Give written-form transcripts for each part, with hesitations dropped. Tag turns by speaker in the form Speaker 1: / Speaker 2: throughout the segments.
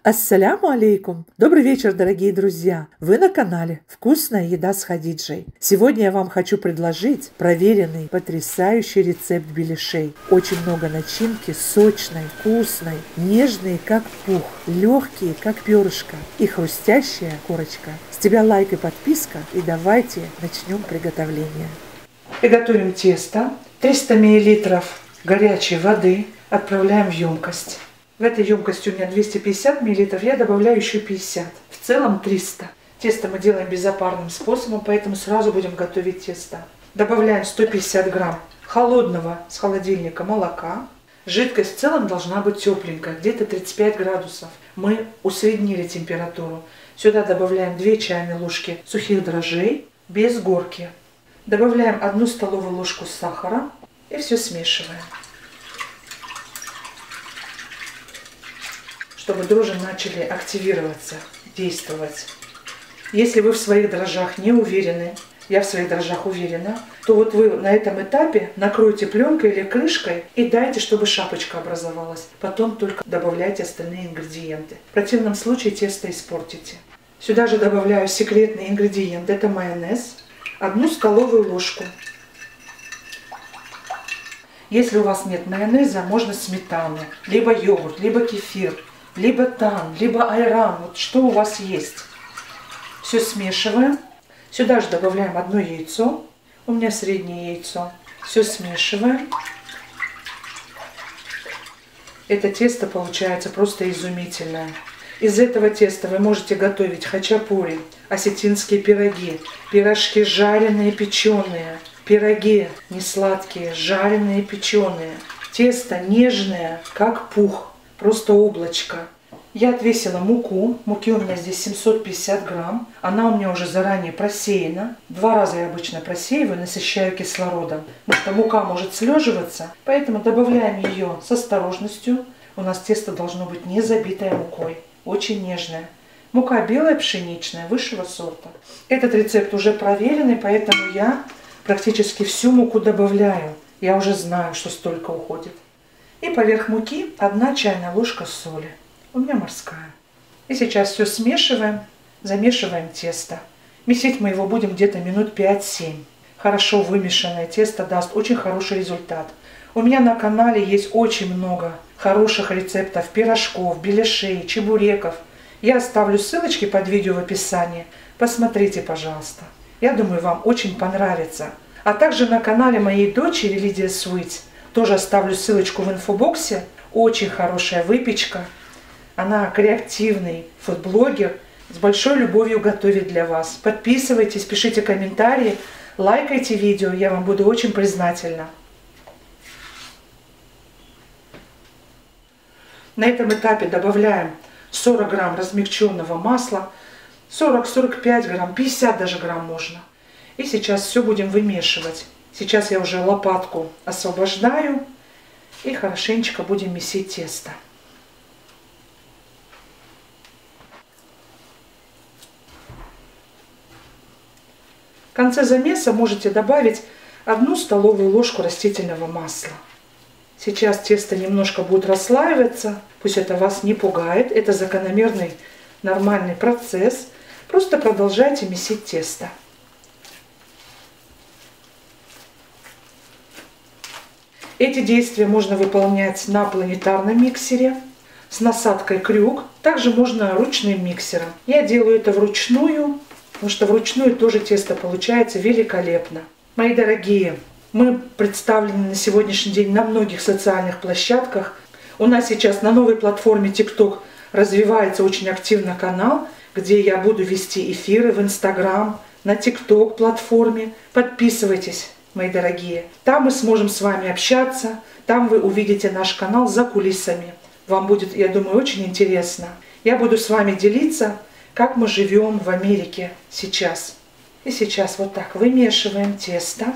Speaker 1: Ассаляму алейкум! Добрый вечер, дорогие друзья! Вы на канале «Вкусная еда с Хадиджей». Сегодня я вам хочу предложить проверенный, потрясающий рецепт беляшей. Очень много начинки, сочной, вкусной, нежные, как пух, легкие, как перышко и хрустящая корочка. С тебя лайк и подписка, и давайте начнем приготовление. Приготовим тесто. 300 мл горячей воды отправляем в емкость. В этой емкости у меня 250 мл, я добавляю еще 50. В целом 300. Тесто мы делаем безопарным способом, поэтому сразу будем готовить тесто. Добавляем 150 грамм холодного с холодильника молока. Жидкость в целом должна быть тепленькая, где-то 35 градусов. Мы усреднили температуру. Сюда добавляем 2 чайные ложки сухих дрожжей без горки. Добавляем 1 столовую ложку сахара и все смешиваем, чтобы дрожжи начали активироваться, действовать. Если вы в своих дрожжах не уверены, я в своих дрожжах уверена, то вот вы на этом этапе накройте пленкой или крышкой и дайте, чтобы шапочка образовалась. Потом только добавляйте остальные ингредиенты. В противном случае тесто испортите. Сюда же добавляю секретный ингредиент, это майонез, 1 столовую ложку. Если у вас нет майонеза, можно сметану, либо йогурт, либо кефир, либо тан, либо айран, вот что у вас есть. Все смешиваем. Сюда же добавляем 1 яйцо, у меня среднее яйцо. Все смешиваем. Это тесто получается просто изумительное. Из этого теста вы можете готовить хачапури, осетинские пироги, пирожки жареные, печеные, пироги несладкие, жареные, печеные. Тесто нежное, как пух. Просто облачко. Я отвесила муку. Муки у меня здесь 750 грамм. Она у меня уже заранее просеяна. 2 раза я обычно просеиваю, насыщаю кислородом. Потому что мука может слеживаться. Поэтому добавляем ее с осторожностью. У нас тесто должно быть не забитое мукой. Очень нежное. Мука белая, пшеничная, высшего сорта. Этот рецепт уже проверенный, поэтому я практически всю муку добавляю. Я уже знаю, что столько уходит. И поверх муки 1 чайная ложка соли. У меня морская. И сейчас все смешиваем, замешиваем тесто. Месить мы его будем где-то минут 5-7. Хорошо вымешанное тесто даст очень хороший результат. У меня на канале есть очень много хороших рецептов пирожков, беляшей, чебуреков. Я оставлю ссылочки под видео в описании. Посмотрите, пожалуйста. Я думаю, вам очень понравится. А также на канале моей дочери Лидия Sweets тоже оставлю ссылочку в инфобоксе. Очень хорошая выпечка. Она креативный фудблогер. С большой любовью готовит для вас. Подписывайтесь, пишите комментарии, лайкайте видео. Я вам буду очень признательна. На этом этапе добавляем 40 грамм размягченного масла. 40-45 грамм, 50 даже грамм можно. И сейчас все будем вымешивать. Сейчас я уже лопатку освобождаю и хорошенечко будем месить тесто. В конце замеса можете добавить 1 столовую ложку растительного масла. Сейчас тесто немножко будет расслаиваться, пусть это вас не пугает, это закономерный нормальный процесс. Просто продолжайте месить тесто. Эти действия можно выполнять на планетарном миксере с насадкой крюк. Также можно ручным миксером. Я делаю это вручную, потому что вручную тоже тесто получается великолепно. Мои дорогие, мы представлены на сегодняшний день на многих социальных площадках. У нас сейчас на новой платформе TikTok развивается очень активно канал, где я буду вести эфиры в Instagram, на TikTok платформе. Подписывайтесь, мои дорогие. Там мы сможем с вами общаться, там вы увидите наш канал за кулисами. Вам будет, я думаю, очень интересно. Я буду с вами делиться, как мы живем в Америке сейчас. И сейчас вот так вымешиваем тесто.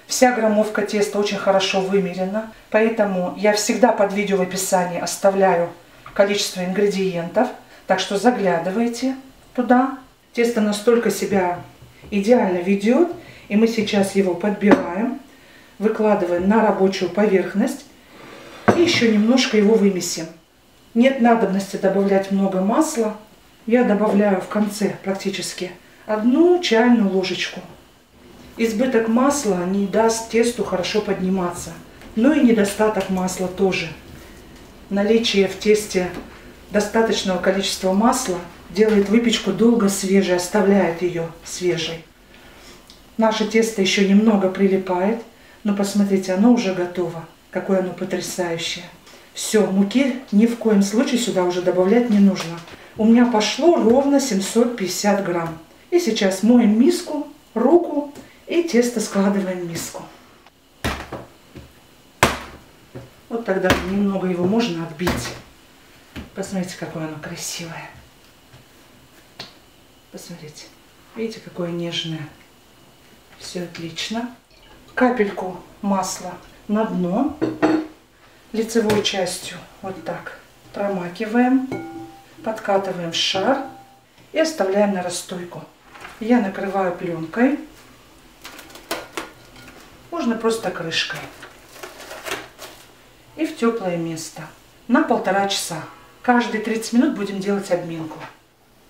Speaker 1: Вся граммовка теста очень хорошо вымерена, поэтому я всегда под видео в описании оставляю количество ингредиентов. Так что заглядывайте туда. Тесто настолько себя идеально ведет. И мы сейчас его подбираем, выкладываем на рабочую поверхность и еще немножко его вымесим. Нет надобности добавлять много масла. Я добавляю в конце практически 1 чайную ложечку. Избыток масла не даст тесту хорошо подниматься. Но и недостаток масла тоже. Наличие в тесте достаточного количества масла делает выпечку долго свежей, оставляет ее свежей. Наше тесто еще немного прилипает, но посмотрите, оно уже готово. Какое оно потрясающее. Все, муки ни в коем случае сюда уже добавлять не нужно. У меня пошло ровно 750 грамм. И сейчас моем миску, руку и тесто складываем в миску. Вот тогда немного его можно отбить. Посмотрите, какое оно красивое. Посмотрите. Видите, какое нежное. Все отлично. Капельку масла на дно. Лицевой частью вот так промакиваем. Подкатываем в шар и оставляем на расстойку. Я накрываю пленкой. Можно просто крышкой. И в теплое место. На 1,5 часа. Каждые 30 минут будем делать обминку.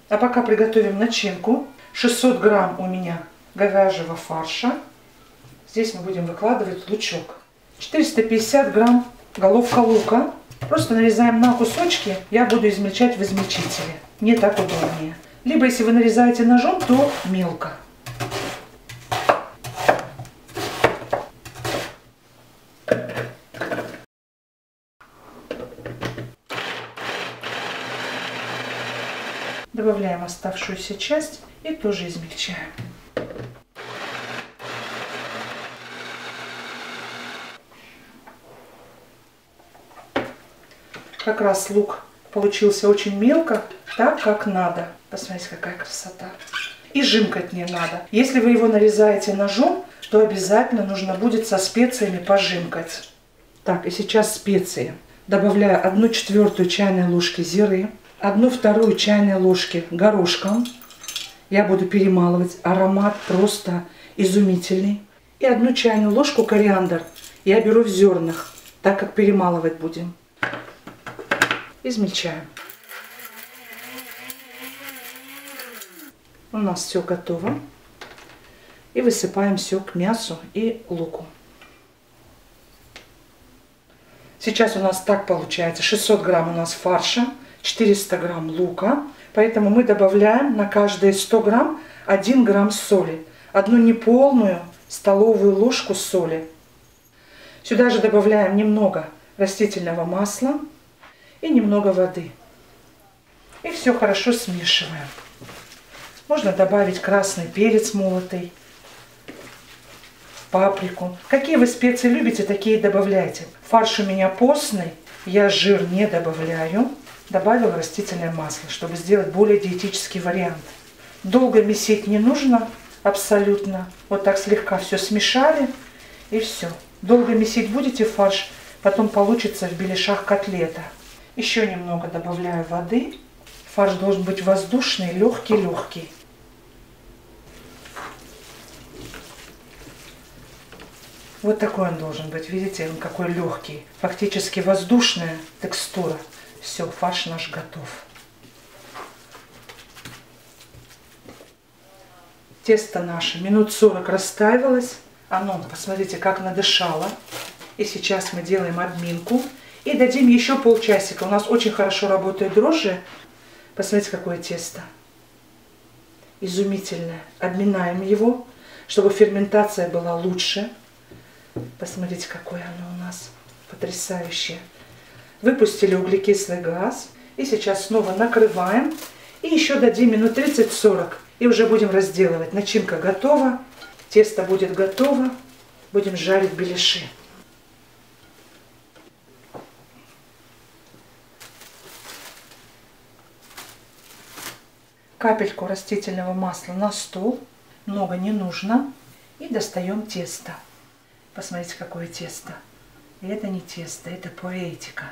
Speaker 1: А пока приготовим начинку. 600 грамм у меня говяжьего фарша. Здесь мы будем выкладывать лучок. 450 грамм головка лука. Просто нарезаем на кусочки. Я буду измельчать в измельчителе. Мне так удобнее. Либо если вы нарезаете ножом, то мелко. Добавляем оставшуюся часть и тоже измельчаем. Как раз лук получился очень мелко, так как надо. Посмотрите, какая красота. И жимкать не надо. Если вы его нарезаете ножом, то обязательно нужно будет со специями пожимкать. Так, и сейчас специи. Добавляю 1/4 чайной ложки зиры, 1/2 чайной ложки горошка. Я буду перемалывать. Аромат просто изумительный. И 1 чайную ложку кориандр. Я беру в зернах, так как перемалывать будем. Измельчаем. У нас все готово. И высыпаем все к мясу и луку. Сейчас у нас так получается. 600 грамм у нас фарша, 400 грамм лука. Поэтому мы добавляем на каждые 100 грамм 1 грамм соли. 1 неполную столовую ложку соли. Сюда же добавляем немного растительного масла и немного воды. И все хорошо смешиваем. Можно добавить красный перец молотый, паприку. Какие вы специи любите, такие добавляйте. Фарш у меня постный, я жир не добавляю. Добавила растительное масло, чтобы сделать более диетический вариант. Долго месить не нужно, абсолютно. Вот так слегка все смешали и все. Долго месить будете фарш, потом получится в беляшах котлета. Еще немного добавляю воды. Фарш должен быть воздушный, легкий-легкий. Вот такой он должен быть. Видите, он какой легкий. Фактически воздушная текстура. Все, фарш наш готов. Тесто наше минут 40 растаивалось. Оно, посмотрите, как надышало. И сейчас мы делаем обминку. И дадим еще полчасика. У нас очень хорошо работают дрожжи. Посмотрите, какое тесто. Изумительное. Обминаем его, чтобы ферментация была лучше. Посмотрите, какое оно у нас потрясающее. Выпустили углекислый газ. И сейчас снова накрываем. И еще дадим минут 30-40. И уже будем разделывать. Начинка готова. Тесто будет готово. Будем жарить беляши. Капельку растительного масла на стол. Много не нужно. И достаем тесто. Посмотрите, какое тесто. И это не тесто, это поэтика.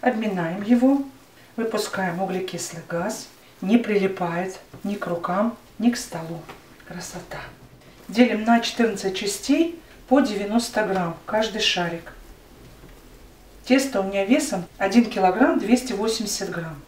Speaker 1: Обминаем его. Выпускаем углекислый газ. Не прилипает ни к рукам, ни к столу. Красота. Делим на 14 частей по 90 грамм каждый шарик. Тесто у меня весом 1 килограмм 280 грамм.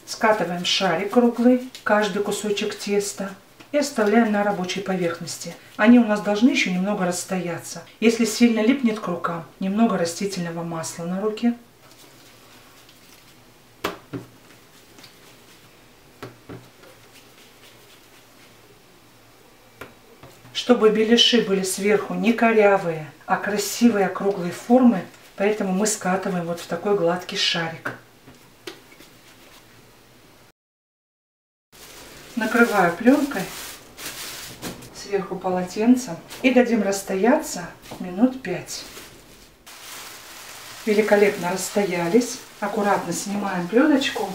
Speaker 1: Скатываем шарик круглый, каждый кусочек теста, и оставляем на рабочей поверхности. Они у нас должны еще немного расстояться. Если сильно липнет к рукам, немного растительного масла на руке. Чтобы беляши были сверху не корявые, а красивые округлые формы, поэтому мы скатываем вот в такой гладкий шарик. Накрываю пленкой, сверху полотенцем, и дадим расстояться минут 5. Великолепно расстоялись. Аккуратно снимаем пленочку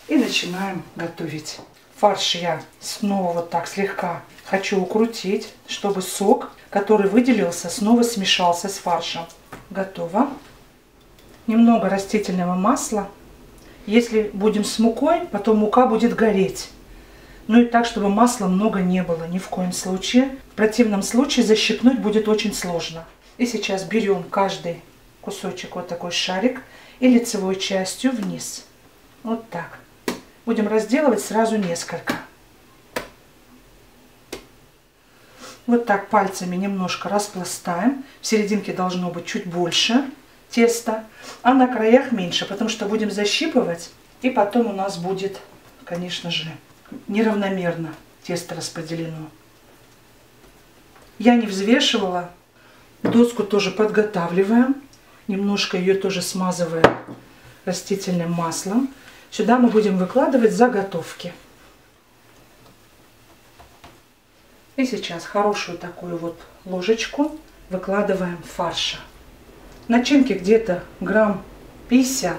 Speaker 1: и начинаем готовить. Фарш я снова вот так слегка хочу укрутить, чтобы сок, который выделился, снова смешался с фаршем. Готово. Немного растительного масла. Если будем с мукой, потом мука будет гореть. Ну и так, чтобы масла много не было, ни в коем случае. В противном случае защипнуть будет очень сложно. И сейчас берем каждый кусочек, вот такой шарик, и лицевой частью вниз. Вот так. Будем разделывать сразу несколько. Вот так пальцами немножко распластаем. В серединке должно быть чуть больше теста, а на краях меньше, потому что будем защипывать, и потом у нас будет, конечно же, неравномерно тесто распределено. Я не взвешивала. Доску тоже подготавливаем. Немножко ее тоже смазываем растительным маслом. Сюда мы будем выкладывать заготовки. И сейчас хорошую такую вот ложечку выкладываем фарша. Начинки где-то грамм 50.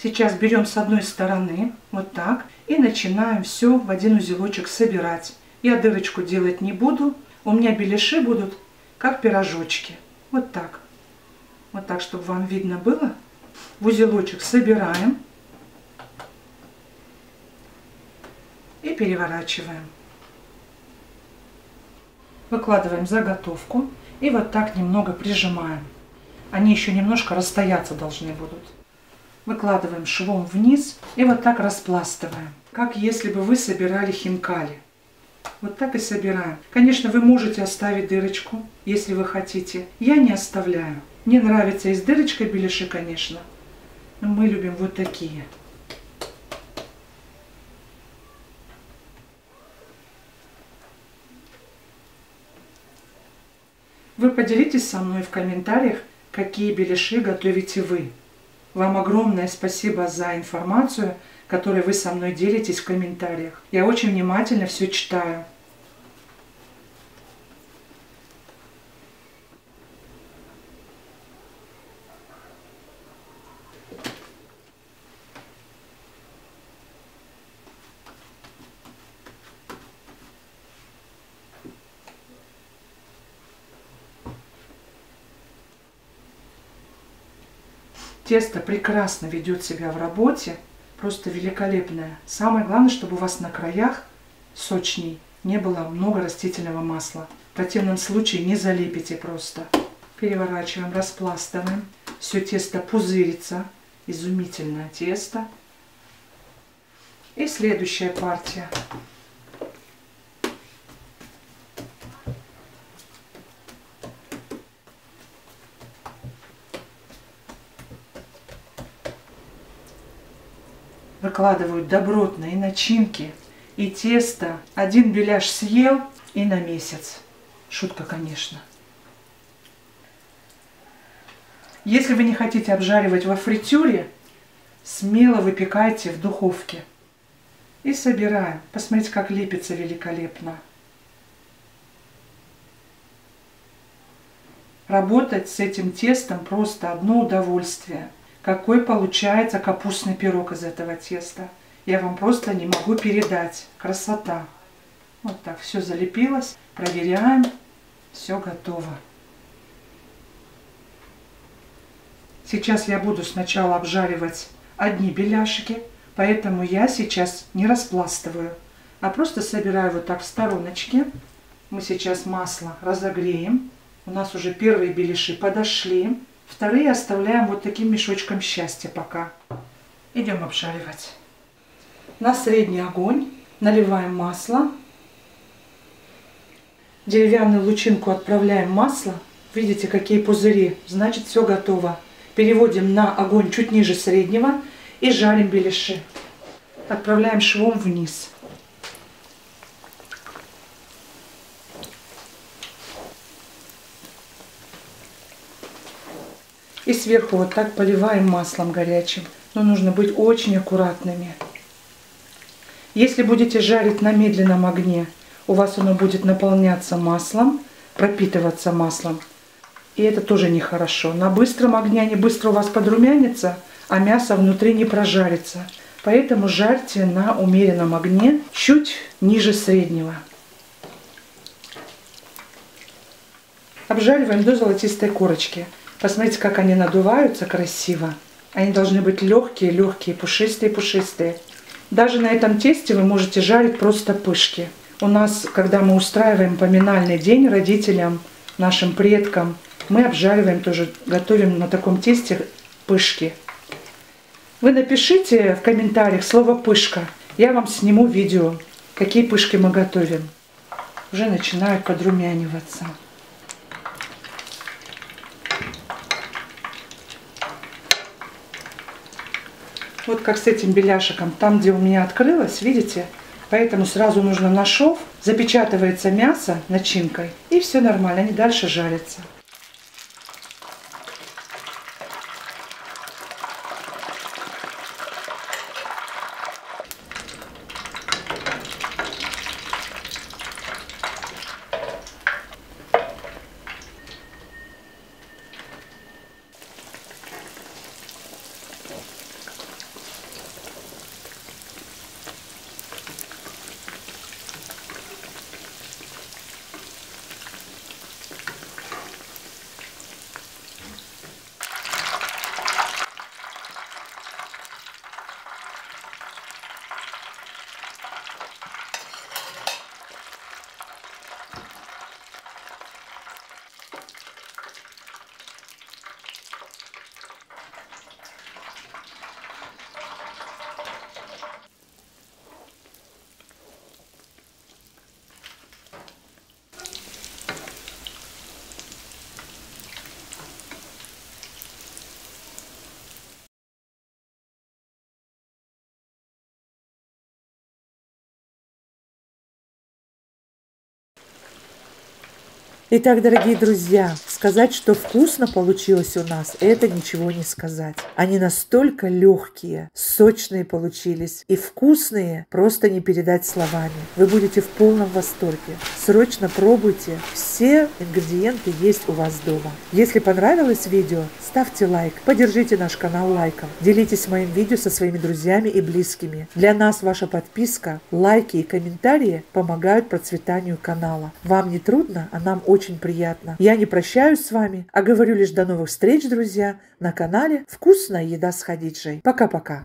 Speaker 1: Сейчас берем с одной стороны, вот так, и начинаем все в один узелочек собирать. Я дырочку делать не буду, у меня беляши будут как пирожочки. Вот так. Вот так, чтобы вам видно было. В узелочек собираем и переворачиваем. Выкладываем заготовку и вот так немного прижимаем. Они еще немножко расстояться должны будут. Выкладываем швом вниз и вот так распластываем, как если бы вы собирали хинкали. Вот так и собираем. Конечно, вы можете оставить дырочку, если вы хотите. Я не оставляю. Мне нравится и с дырочкой беляши, конечно, но мы любим вот такие. Вы поделитесь со мной в комментариях, какие беляши готовите вы. Вам огромное спасибо за информацию, которой вы со мной делитесь в комментариях. Я очень внимательно все читаю. Тесто прекрасно ведет себя в работе, просто великолепное. Самое главное, чтобы у вас на краях сочней не было много растительного масла. В противном случае не залепите просто. Переворачиваем, распластываем. Все тесто пузырится. Изумительное тесто. И следующая партия. Выкладываю добротные начинки и тесто. Один беляш съел и на месяц. Шутка, конечно. Если вы не хотите обжаривать во фритюре, смело выпекайте в духовке. И собираем. Посмотрите, как лепится великолепно. Работать с этим тестом просто одно удовольствие. Какой получается капустный пирог из этого теста. Я вам просто не могу передать. Красота. Вот так все залепилось. Проверяем. Все готово. Сейчас я буду сначала обжаривать одни беляшики, поэтому я сейчас не распластываю, а просто собираю вот так в стороночке. Мы сейчас масло разогреем. У нас уже первые беляши подошли. Вторые оставляем вот таким мешочком счастья пока. Идем обжаривать. На средний огонь наливаем масло. Деревянную лучинку отправляем в масло. Видите, какие пузыри? Значит, все готово. Переводим на огонь чуть ниже среднего и жарим беляши. Отправляем швом вниз. И сверху вот так поливаем маслом горячим. Но нужно быть очень аккуратными. Если будете жарить на медленном огне, у вас оно будет наполняться маслом, пропитываться маслом. И это тоже нехорошо. На быстром огне они быстро у вас подрумянятся, а мясо внутри не прожарится. Поэтому жарьте на умеренном огне чуть ниже среднего. Обжариваем до золотистой корочки. Посмотрите, как они надуваются красиво. Они должны быть легкие, легкие, пушистые, пушистые. Даже на этом тесте вы можете жарить просто пышки. У нас, когда мы устраиваем поминальный день родителям, нашим предкам, мы обжариваем тоже, готовим на таком тесте пышки. Вы напишите в комментариях слово «пышка». Я вам сниму видео, какие пышки мы готовим. Уже начинают подрумяниваться. Вот как с этим беляшиком. Там, где у меня открылось, видите? Поэтому сразу нужно на шов. Запечатывается мясо начинкой. И все нормально, они дальше жарятся.
Speaker 2: Итак, дорогие друзья, сказать, что вкусно получилось у нас, это ничего не сказать. Они настолько легкие, сочные получились и вкусные, просто не передать словами. Вы будете в полном восторге. Срочно пробуйте. Все ингредиенты есть у вас дома. Если понравилось видео, ставьте лайк, поддержите наш канал лайком, делитесь моим видео со своими друзьями и близкими. Для нас ваша подписка, лайки и комментарии помогают процветанию канала. Вам не трудно, а нам очень приятно. Я не прощаюсь с вами, а говорю лишь до новых встреч, друзья, на канале «Вкусная еда с Хадиджей». Пока-пока.